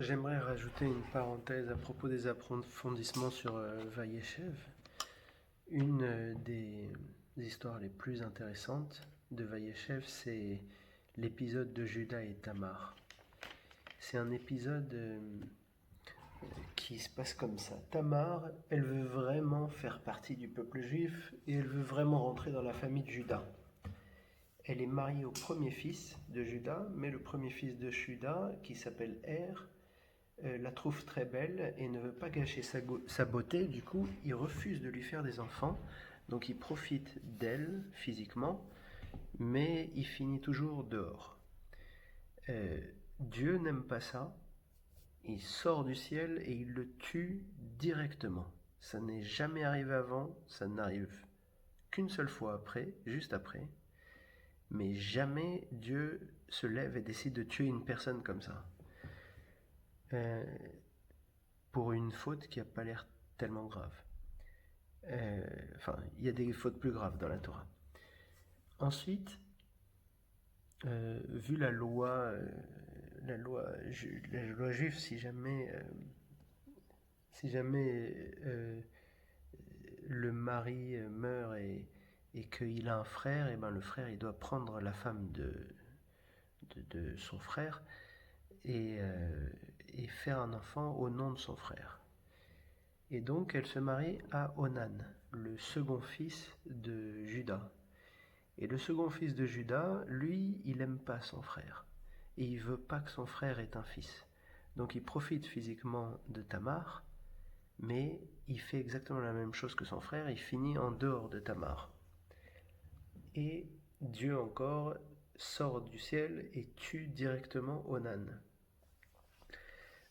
J'aimerais rajouter une parenthèse à propos des approfondissements sur Vaïechev. Une des histoires les plus intéressantes de Vaïechev, c'est l'épisode de Judas et Tamar. C'est un épisode qui se passe comme ça. Tamar, elle veut vraiment faire partie du peuple juif et elle veut vraiment rentrer dans la famille de Judas. Elle est mariée au premier fils de Judas, mais le premier fils de Judas, qui s'appelle Er, la trouve très belle et ne veut pas gâcher sa beauté. Du coup, il refuse de lui faire des enfants. Donc il profite d'elle physiquement, mais il finit toujours dehors. Euh, Dieu n'aime pas ça. Il sort du ciel et il le tue directement. Ça n'est jamais arrivé avant, ça n'arrive qu'une seule fois après, juste après. Mais jamais Dieu se lève et décide de tuer une personne comme ça. Euh, pour une faute qui n'a pas l'air tellement grave. Enfin, il y a des fautes plus graves dans la Torah. Ensuite, vu la loi, la loi juive, si jamais le mari meurt et qu'il a un frère, et ben le frère il doit prendre la femme de son frère et, et faire un enfant au nom de son frère. Et donc elle se marie à Onan, le second fils de Judas. Et le second fils de Judas, lui, il n'aime pas son frère. Et il veut pas que son frère ait un fils. Donc il profite physiquement de Tamar, mais il fait exactement la même chose que son frère, il finit en dehors de Tamar. Et Dieu encore sort du ciel et tue directement Onan.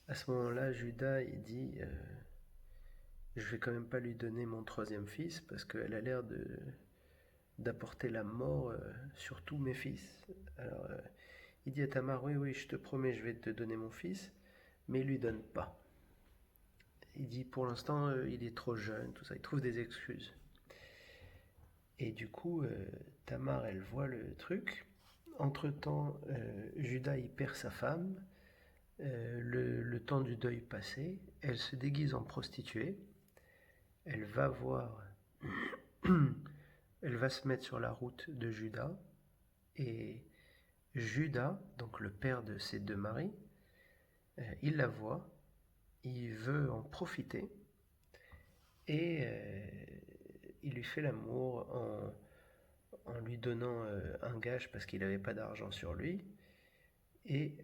À ce moment-là, Judas, il dit je vais quand même pas lui donner mon troisième fils parce qu'elle a l'air d'apporter la mort sur tous mes fils. Alors il dit à Tamar, oui, oui, je te promets, je vais te donner mon fils, mais il lui donne pas. Il dit, pour l'instant, il est trop jeune, tout ça, il trouve des excuses. Et du coup, Tamar, elle voit le truc. Entre-temps, Judas, il perd sa femme. Le temps du deuil passé, elle se déguise en prostituée. Elle va voir, elle va se mettre sur la route de Judas. Et Judas, donc le père de ses deux maris, il la voit, il veut en profiter et il lui fait l'amour en lui donnant un gage parce qu'il n'avait pas d'argent sur lui. Et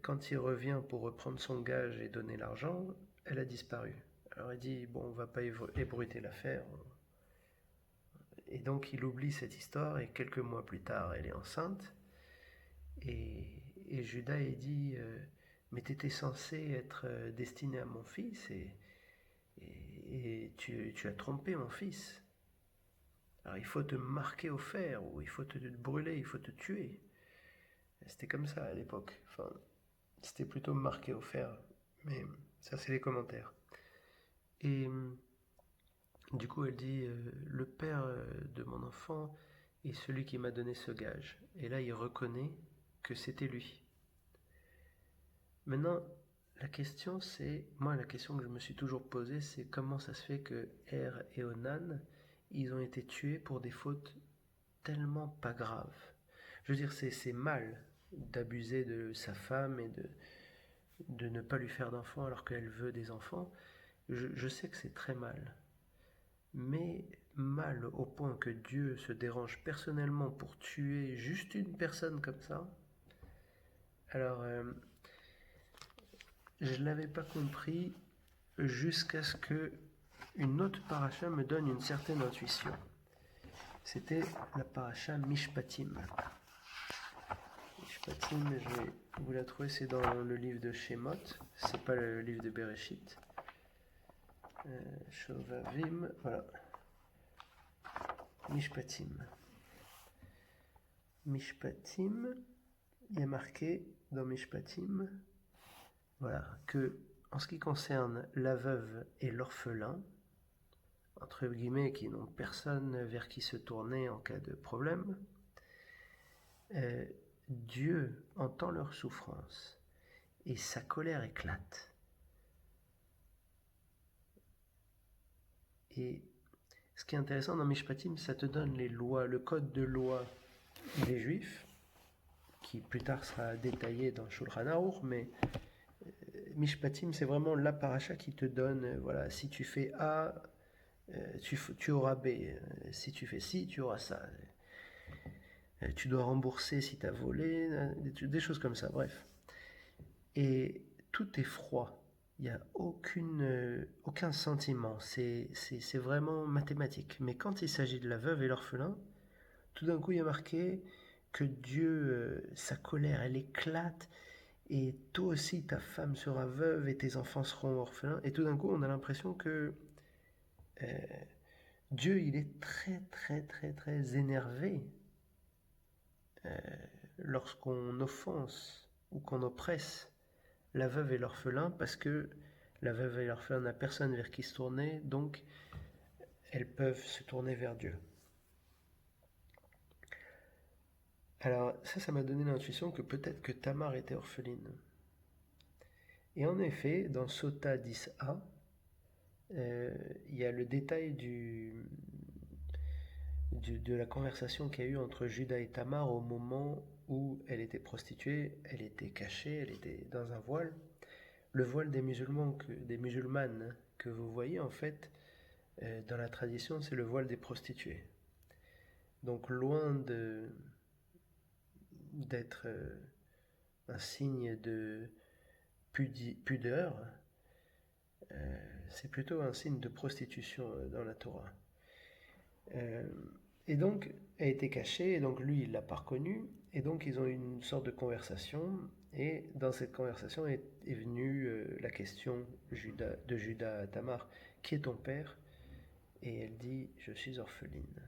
quand il revient pour reprendre son gage et donner l'argent, elle a disparu. Alors il dit, bon, on va pas ébruiter l'affaire. Et donc il oublie cette histoire et quelques mois plus tard, elle est enceinte. Et, et Judas, il dit, mais tu étais censé être destiné à mon fils et tu as trompé mon fils. Alors il faut te marquer au fer, ou il faut te brûler, il faut te tuer. C'était comme ça à l'époque. Enfin, c'était plutôt marqué au fer. Mais ça, c'est les commentaires. Et du coup, elle dit, le père de mon enfant est celui qui m'a donné ce gage. Et là, il reconnaît que c'était lui. Maintenant, la question c'est, moi la question que je me suis toujours posée, c'est comment ça se fait que Er et Onan, ils ont été tués pour des fautes tellement pas graves. Je veux dire, c'est mal d'abuser de sa femme et de ne pas lui faire d'enfants alors qu'elle veut des enfants. Je sais que c'est très mal. Mais mal au point que Dieu se dérange personnellement pour tuer juste une personne comme ça. Alors, je ne l'avais pas compris jusqu'à ce que une autre paracha me donne une certaine intuition. C'était la paracha Mishpatim. Mishpatim, je vais vous la trouver, c'est dans le livre de Shemot, c'est pas le livre de Bereshit. Shovavim, voilà. Mishpatim. Mishpatim, il y a marqué dans Mishpatim, voilà, que en ce qui concerne la veuve et l'orphelin, entre guillemets, qui n'ont personne vers qui se tourner en cas de problème, Dieu entend leur souffrance et sa colère éclate. Et ce qui est intéressant dans Mishpatim, ça te donne les lois, le code de loi des Juifs, qui plus tard sera détaillé dans Shulchan Aruch, mais Mishpatim, c'est vraiment la paracha qui te donne, voilà, si tu fais A, tu auras B, si tu fais ci, tu auras ça. Tu dois rembourser si tu as volé, des choses comme ça, bref. Et tout est froid. Il n'y a aucun sentiment. C'est vraiment mathématique. Mais quand il s'agit de la veuve et l'orphelin, tout d'un coup, il y a marqué que Dieu, sa colère, elle éclate. Et toi aussi, ta femme sera veuve et tes enfants seront orphelins. Et tout d'un coup, on a l'impression que Dieu, il est très, très, très, très énervé lorsqu'on offense ou qu'on oppresse la veuve et l'orphelin, parce que la veuve et l'orphelin n'a personne vers qui se tourner, donc elles peuvent se tourner vers Dieu. Alors ça m'a donné l'intuition que peut-être que Tamar était orpheline. Et en effet, dans Sota 10a, il y a le détail de la conversation qu'il y a eu entre Judas et Tamar au moment où elle était prostituée, elle était cachée, elle était dans un voile. Le voile des musulmanes que vous voyez, en fait, dans la tradition, c'est le voile des prostituées. Donc loin d'être un signe de pudeur, c'est plutôt un signe de prostitution dans la Torah. Et donc, elle était cachée, et donc lui, il ne l'a pas reconnue, et donc ils ont eu une sorte de conversation, et dans cette conversation est venue la question de Judas à Tamar, qui est ton père? Et elle dit, je suis orpheline.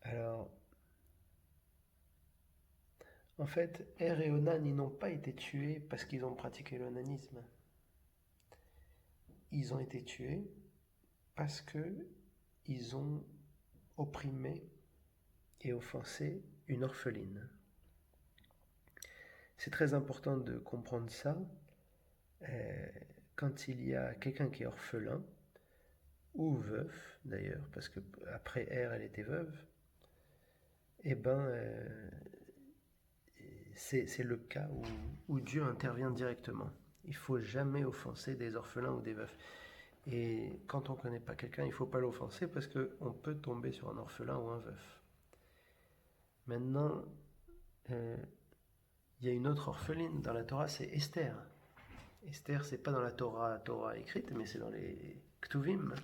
Alors, en fait, Er et Onan, ils n'ont pas été tués parce qu'ils ont pratiqué l'onanisme. Ils ont été tués parce qu'ils ont opprimé et offensé une orpheline. C'est très important de comprendre ça. Quand il y a quelqu'un qui est orphelin, ou veuf d'ailleurs, parce que après Er, elle était veuve, eh ben, c'est le cas où Dieu intervient directement. Il ne faut jamais offenser des orphelins ou des veufs. Et quand on ne connaît pas quelqu'un, il ne faut pas l'offenser parce qu'on peut tomber sur un orphelin ou un veuf. Maintenant, il y a une autre orpheline dans la Torah, c'est Esther. Esther, c'est pas dans la Torah écrite, mais c'est dans les Ktuvim.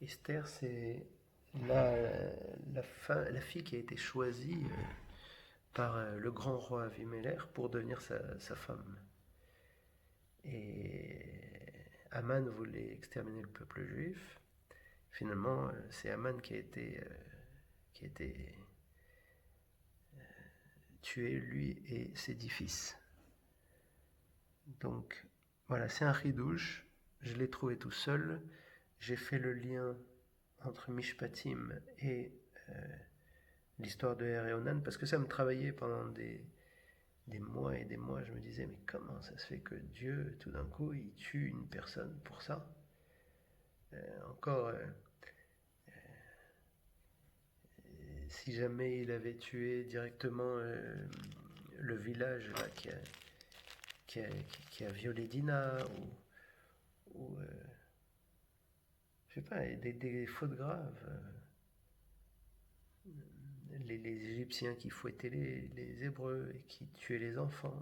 Esther, c'est la fille qui a été choisie par le grand roi Avimelech pour devenir sa femme. Et Aman voulait exterminer le peuple juif. Finalement, c'est Aman qui a été tué, lui et ses 10 fils. Donc, voilà, c'est un chidouche. Je l'ai trouvé tout seul. J'ai fait le lien entre Mishpatim et l'histoire de Er et Onan parce que ça me travaillait pendant des mois et des mois. Je me disais, mais comment ça se fait que Dieu, tout d'un coup, il tue une personne pour ça? Si jamais il avait tué directement le village là, qui a violé Dina, ou je sais pas, des fautes graves. Les Égyptiens qui fouettaient les Hébreux et qui tuaient les enfants.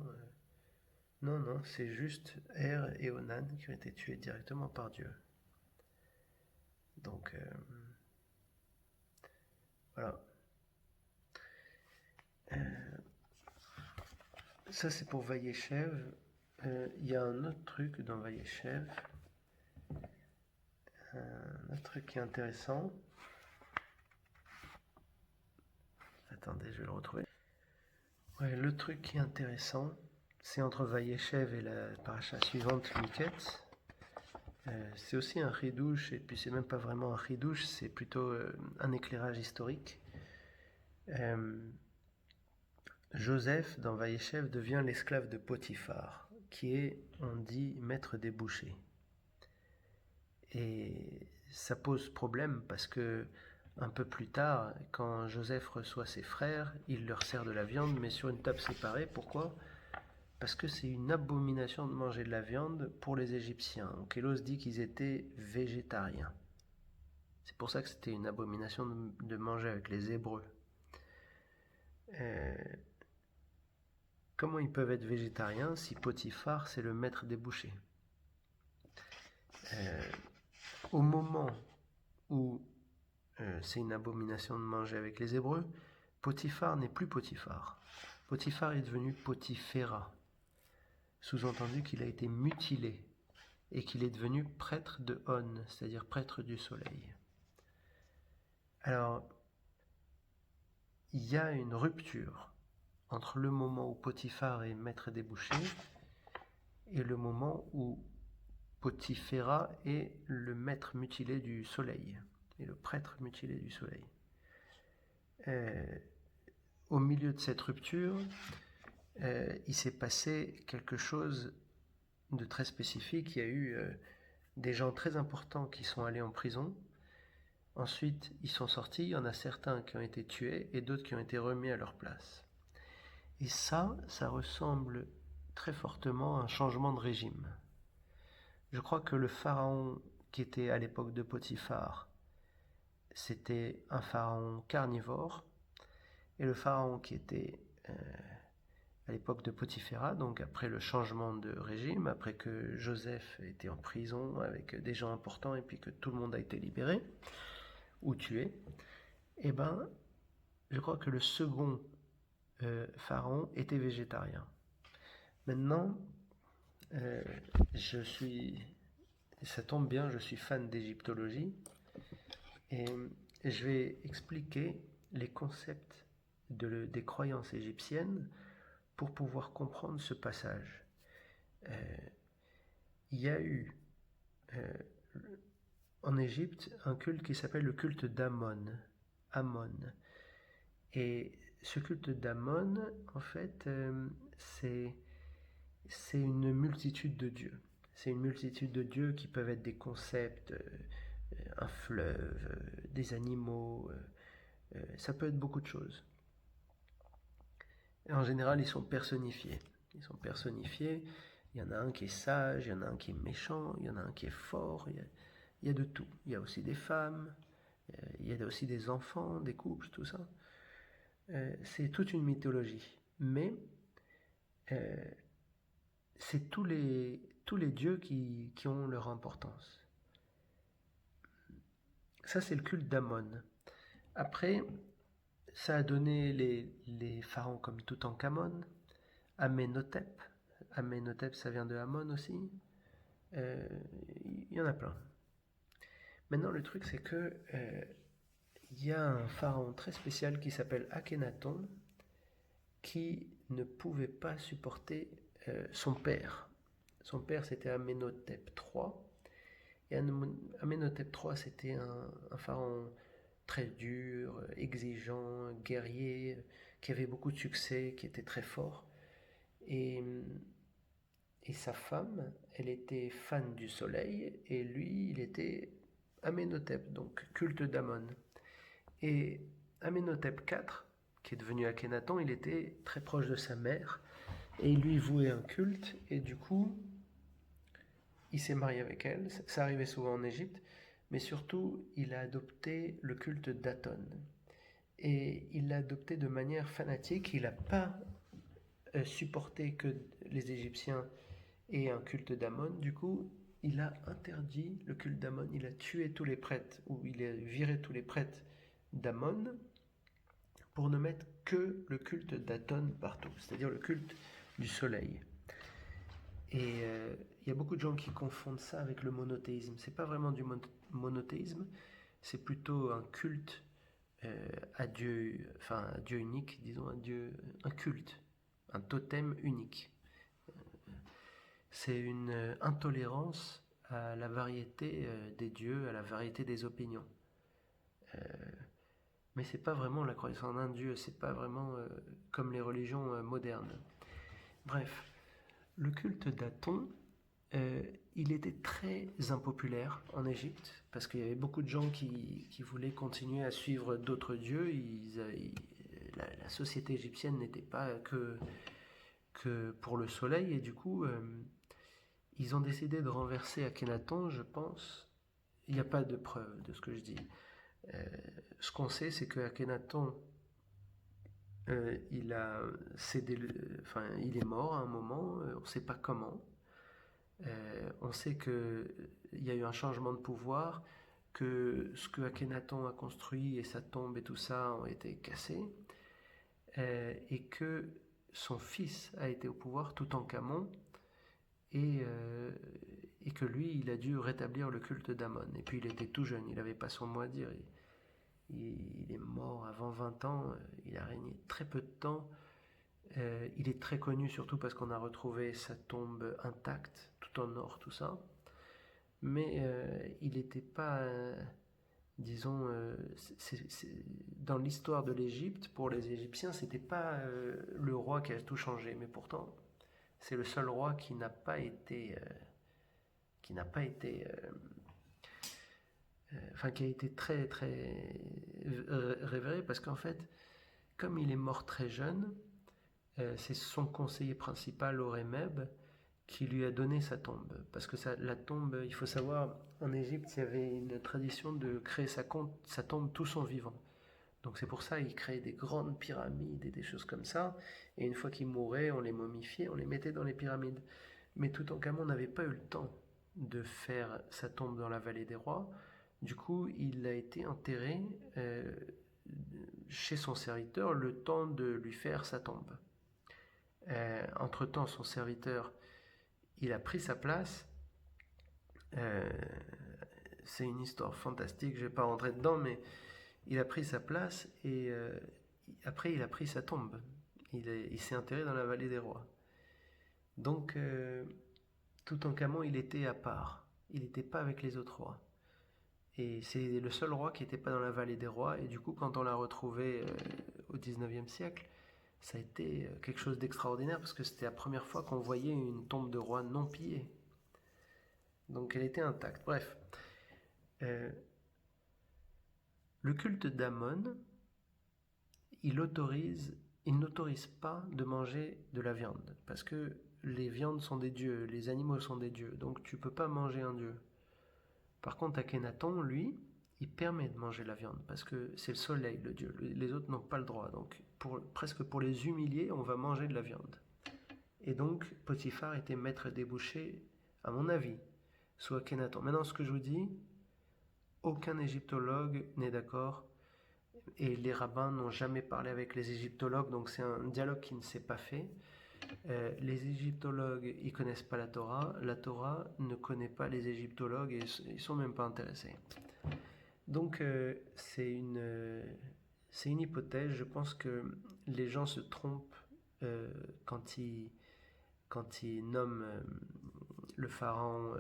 Non, c'est juste Er et Onan qui ont été tués directement par Dieu. Donc, voilà. Ça, c'est pour Vayeshev. Il y a un autre truc dans Vayeshev. Un autre truc qui est intéressant. Attendez, je vais le retrouver. Ouais, le truc qui est intéressant, c'est entre Vayeshev et la paracha suivante, Miketz. C'est aussi un chidouche, et puis c'est même pas vraiment un chidouche, c'est plutôt un éclairage historique. Joseph, dans Vaïechev, devient l'esclave de Potiphar, qui est, on dit, maître des bouchers. Et ça pose problème parce que un peu plus tard, quand Joseph reçoit ses frères, il leur sert de la viande, mais sur une table séparée. Pourquoi? Parce que c'est une abomination de manger de la viande pour les Égyptiens. Donc Kélos dit qu'ils étaient végétariens. C'est pour ça que c'était une abomination de manger avec les Hébreux. Comment ils peuvent être végétariens si Potiphar c'est le maître des bouchers? Au moment où c'est une abomination de manger avec les Hébreux, Potiphar n'est plus Potiphar. Potiphar est devenu Potiphéra. Sous-entendu qu'il a été mutilé et qu'il est devenu prêtre de On, c'est-à-dire prêtre du soleil. Alors, il y a une rupture entre le moment où Potiphar est maître des bouchers et le moment où Potiphéra est le maître mutilé du soleil et le prêtre mutilé du soleil. Au milieu de cette rupture, il s'est passé quelque chose de très spécifique. Il y a eu des gens très importants qui sont allés en prison. Ensuite, ils sont sortis. Il y en a certains qui ont été tués et d'autres qui ont été remis à leur place. Et ça ressemble très fortement à un changement de régime. Je crois que le pharaon qui était à l'époque de Potiphar, c'était un pharaon carnivore, et le pharaon qui était à l'époque de Potiphéra, donc après le changement de régime, après que Joseph était en prison avec des gens importants et puis que tout le monde a été libéré ou tué, eh ben, je crois que le second pharaon était végétarien. Maintenant, ça tombe bien, je suis fan d'égyptologie et je vais expliquer les concepts des croyances égyptiennes pour pouvoir comprendre ce passage. Il y a eu en Égypte un culte qui s'appelle le culte d'Amon. Amon. Et ce culte d'Amon, en fait, c'est une multitude de dieux. C'est une multitude de dieux qui peuvent être des concepts, un fleuve, des animaux, ça peut être beaucoup de choses. Et en général, ils sont personnifiés. Il y en a un qui est sage, il y en a un qui est méchant, il y en a un qui est fort, il y a de tout. Il y a aussi des femmes, il y a aussi des enfants, des couples, tout ça. C'est toute une mythologie. Mais c'est tous les dieux qui ont leur importance. Ça, c'est le culte d'Amon. Après, ça a donné les pharaons comme Toutankhamon, Amenhotep. Amenhotep, ça vient de Amon aussi. Il y en a plein. Maintenant, le truc, c'est que il y a un pharaon très spécial qui s'appelle Akhenaton qui ne pouvait pas supporter son père. Son père, c'était Amenhotep III. Et Amenhotep III, c'était un pharaon très dur, exigeant, guerrier, qui avait beaucoup de succès, qui était très fort. Et sa femme, elle était fan du soleil, et lui, il était Amenhotep, donc culte d'Amon. Et Amenhotep IV, qui est devenu Akhenaton, il était très proche de sa mère, et il lui vouait un culte, et du coup, il s'est marié avec elle. Ça arrivait souvent en Égypte, mais surtout, il a adopté le culte d'Aton. Et il l'a adopté de manière fanatique. Il n'a pas supporté que les Égyptiens aient un culte d'Amon. Du coup, il a interdit le culte d'Amon. Il a tué tous les prêtres, ou il a viré tous les prêtres d'Amon pour ne mettre que le culte d'Aton partout, c'est-à-dire le culte du soleil. Et il y a beaucoup de gens qui confondent ça avec le monothéisme. C'est pas vraiment du monothéisme, c'est plutôt un culte à Dieu, enfin à Dieu unique, disons un culte, un totem unique. C'est une intolérance à la variété des dieux, à la variété des opinions. mais c'est pas vraiment la croyance en un Dieu, c'est pas vraiment comme les religions modernes. Bref, le culte d'Aton, il était très impopulaire en Égypte parce qu'il y avait beaucoup de gens qui voulaient continuer à suivre d'autres dieux. La société égyptienne n'était pas que pour le soleil et du coup, ils ont décidé de renverser Akhenaton, je pense. Il n'y a pas de preuve de ce que je dis. Ce qu'on sait, c'est que Akhenaton, il a cédé, il est mort à un moment, on ne sait pas comment. On sait qu'il y a eu un changement de pouvoir, que ce que Akhenaton a construit et sa tombe et tout ça ont été cassés, et que son fils a été au pouvoir, Toutankhamon, et que lui, il a dû rétablir le culte d'Amon. Et puis il était tout jeune, il n'avait pas son mot à dire. Il est mort avant 20 ans, il a régné très peu de temps. Il est très connu surtout parce qu'on a retrouvé sa tombe intacte, tout en or, tout ça. Mais il n'était pas, disons, dans l'histoire de l'Égypte, pour les Égyptiens, c'était pas le roi qui a tout changé. Mais pourtant, c'est le seul roi qui n'a pas été, qui a été très très révéré parce qu'en fait, comme il est mort très jeune, c'est son conseiller principal, Horemheb, qui lui a donné sa tombe. Parce que la tombe, il faut savoir, en Égypte, il y avait une tradition de créer sa tombe tout son vivant. Donc c'est pour ça qu'il créait des grandes pyramides et des choses comme ça. Et une fois qu'il mourait, on les momifiait, on les mettait dans les pyramides. Mais Toutankhamon n'avait pas eu le temps de faire sa tombe dans la vallée des rois. Du coup, il a été enterré chez son serviteur le temps de lui faire sa tombe. Entre-temps, son serviteur, il a pris sa place. C'est une histoire fantastique, je ne vais pas rentrer dedans, mais il a pris sa place et après il a pris sa tombe. Il s'est enterré dans la vallée des rois. Donc, Toutankhamon, il était à part. Il n'était pas avec les autres rois. Et c'est le seul roi qui n'était pas dans la vallée des rois. Et du coup, quand on l'a retrouvé au 19e siècle, ça a été quelque chose d'extraordinaire parce que c'était la première fois qu'on voyait une tombe de roi non pillée. Donc elle était intacte. Bref. Le culte d'Amon, il n'autorise pas de manger de la viande parce que les viandes sont des dieux, les animaux sont des dieux, donc tu peux pas manger un dieu. Par contre, Akhenaton, lui, il permet de manger la viande parce que c'est le soleil, le dieu. Les autres n'ont pas le droit. Donc, presque pour les humilier, on va manger de la viande. Et donc, Potiphar était maître des bouchers, à mon avis, sous Akhenaton. Maintenant, ce que je vous dis, aucun égyptologue n'est d'accord. Et les rabbins n'ont jamais parlé avec les égyptologues, donc c'est un dialogue qui ne s'est pas fait. Les égyptologues, ils connaissent pas la Torah ne connaît pas les égyptologues et ils sont même pas intéressés. Donc c'est une hypothèse. Je pense que les gens se trompent quand ils nomment le pharaon.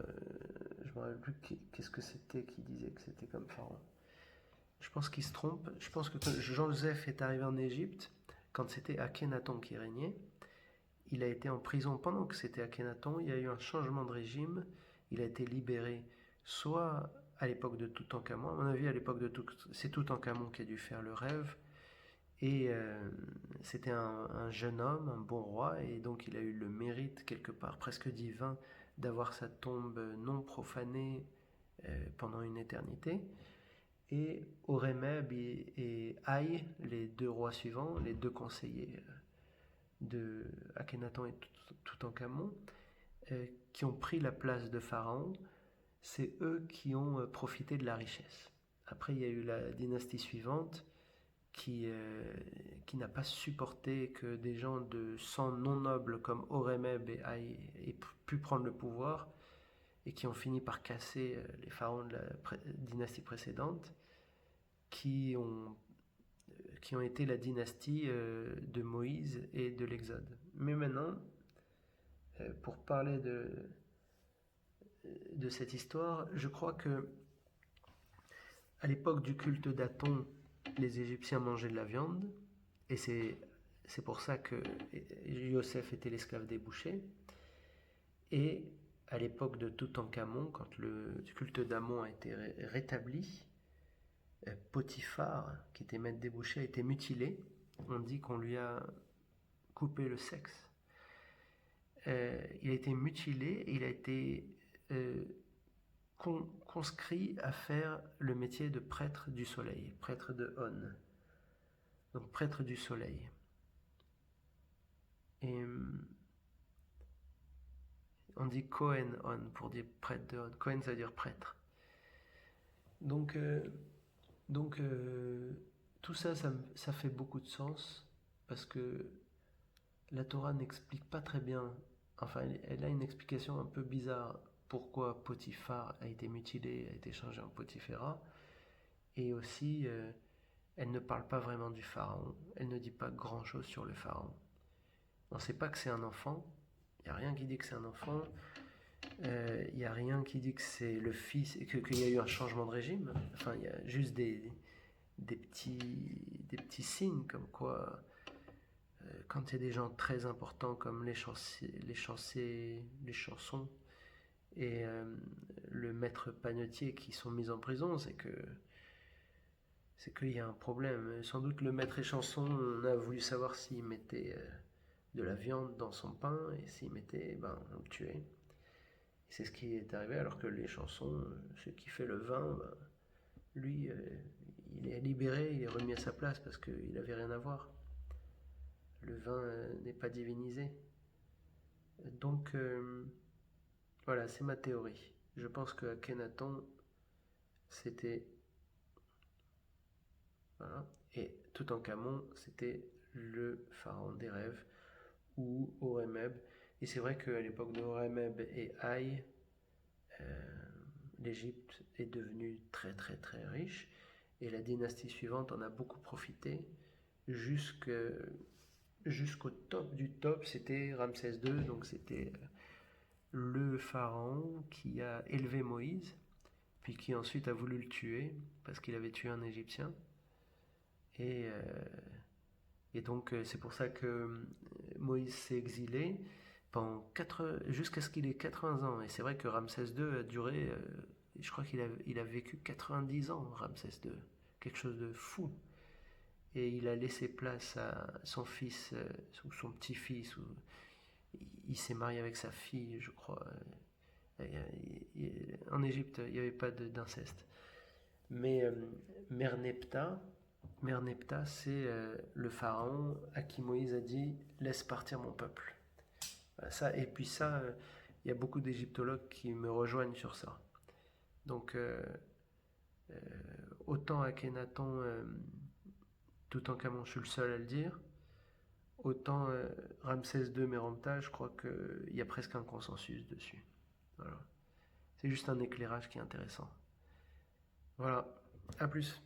Je me rappelle plus qu'est-ce que c'était qui disait que c'était comme pharaon. Je pense qu'ils se trompent. Je pense que quand Jean-Joseph est arrivé en Égypte, quand c'était Akhenaton qui régnait, il a été en prison pendant que c'était Akhenaton. Il y a eu un changement de régime. Il a été libéré soit à l'époque de Toutankhamon. À mon avis, à l'époque de c'est Toutankhamon qui a dû faire le rêve. Et c'était un jeune homme, un bon roi, et donc il a eu le mérite quelque part presque divin d'avoir sa tombe non profanée pendant une éternité. Et Horemheb et Haï, les deux rois suivants, les deux conseillers de Akhenaton et Toutankhamon, qui ont pris la place de Pharaon, c'est eux qui ont profité de la richesse. Après, il y a eu la dynastie suivante qui n'a pas supporté que des gens de sang non noble comme Horemheb et Haï aient pu prendre le pouvoir et qui ont fini par casser les pharaons de la dynastie précédente qui ont été la dynastie de Moïse et de l'Exode. Mais maintenant, pour parler de cette histoire, je crois que à l'époque du culte d'Aton, les Égyptiens mangeaient de la viande, et c'est pour ça que Yosef était l'esclave des bouchers. Et à l'époque de Toutankhamon, quand le culte d'Amon a été rétabli, Potiphar, qui était maître des bouchers, a été mutilé. On dit qu'on lui a coupé le sexe. Il a été mutilé et il a été conscrit à faire le métier de prêtre du soleil, prêtre de On, donc prêtre du soleil. Et on dit Kohen On pour dire prêtre de On. Kohen, ça veut dire prêtre. Donc tout ça, ça fait beaucoup de sens parce que la Torah n'explique pas très bien, enfin elle a une explication un peu bizarre pourquoi Potiphar a été mutilé, a été changé en Potiphéra, et aussi elle ne parle pas vraiment du pharaon, elle ne dit pas grand chose sur le pharaon. On ne sait pas que c'est un enfant, il n'y a rien qui dit que c'est un enfant, il n'y a rien qui dit que c'est le fils, et qu'il y a eu un changement de régime, enfin il y a juste des petits signes comme quoi quand il y a des gens très importants comme les chansons et le maître panetier qui sont mis en prison, c'est qu'il y a un problème. Sans doute le maître échanson, on a voulu savoir s'il mettait de la viande dans son pain, et s'il mettait, on le tuait. Et c'est ce qui est arrivé, alors que l'échanson, celui qui fait le vin, lui, il est libéré, il est remis à sa place parce qu'il n'avait rien à voir. Le vin n'est pas divinisé. Donc, voilà, c'est ma théorie. Je pense que Akhenaton, c'était... Voilà. Et Toutankhamon, c'était le pharaon des rêves, ou Horemheb. Et c'est vrai qu'à l'époque de Horemheb et Haï, l'Égypte est devenue très très très riche. Et la dynastie suivante en a beaucoup profité jusqu'au top du top. C'était Ramsès II, donc c'était le pharaon qui a élevé Moïse, puis qui ensuite a voulu le tuer parce qu'il avait tué un Égyptien. Et donc c'est pour ça que Moïse s'est exilé jusqu'à ce qu'il ait 80 ans. Et c'est vrai que Ramsès II a duré, je crois qu'il a vécu 90 ans, Ramsès II. Quelque chose de fou. Et il a laissé place à son fils, ou son petit-fils, il s'est marié avec sa fille, je crois. En Égypte, il n'y avait pas d'inceste. Mais Merneptah, c'est le pharaon à qui Moïse a dit « Laisse partir mon peuple ». Ça, et puis ça, il y a beaucoup d'égyptologues qui me rejoignent sur ça. Donc, autant Akhenaton, Toutankhamon, je suis le seul à le dire, autant Ramsès II, Merneptah, je crois qu'il y a presque un consensus dessus. Voilà. C'est juste un éclairage qui est intéressant. Voilà, à plus.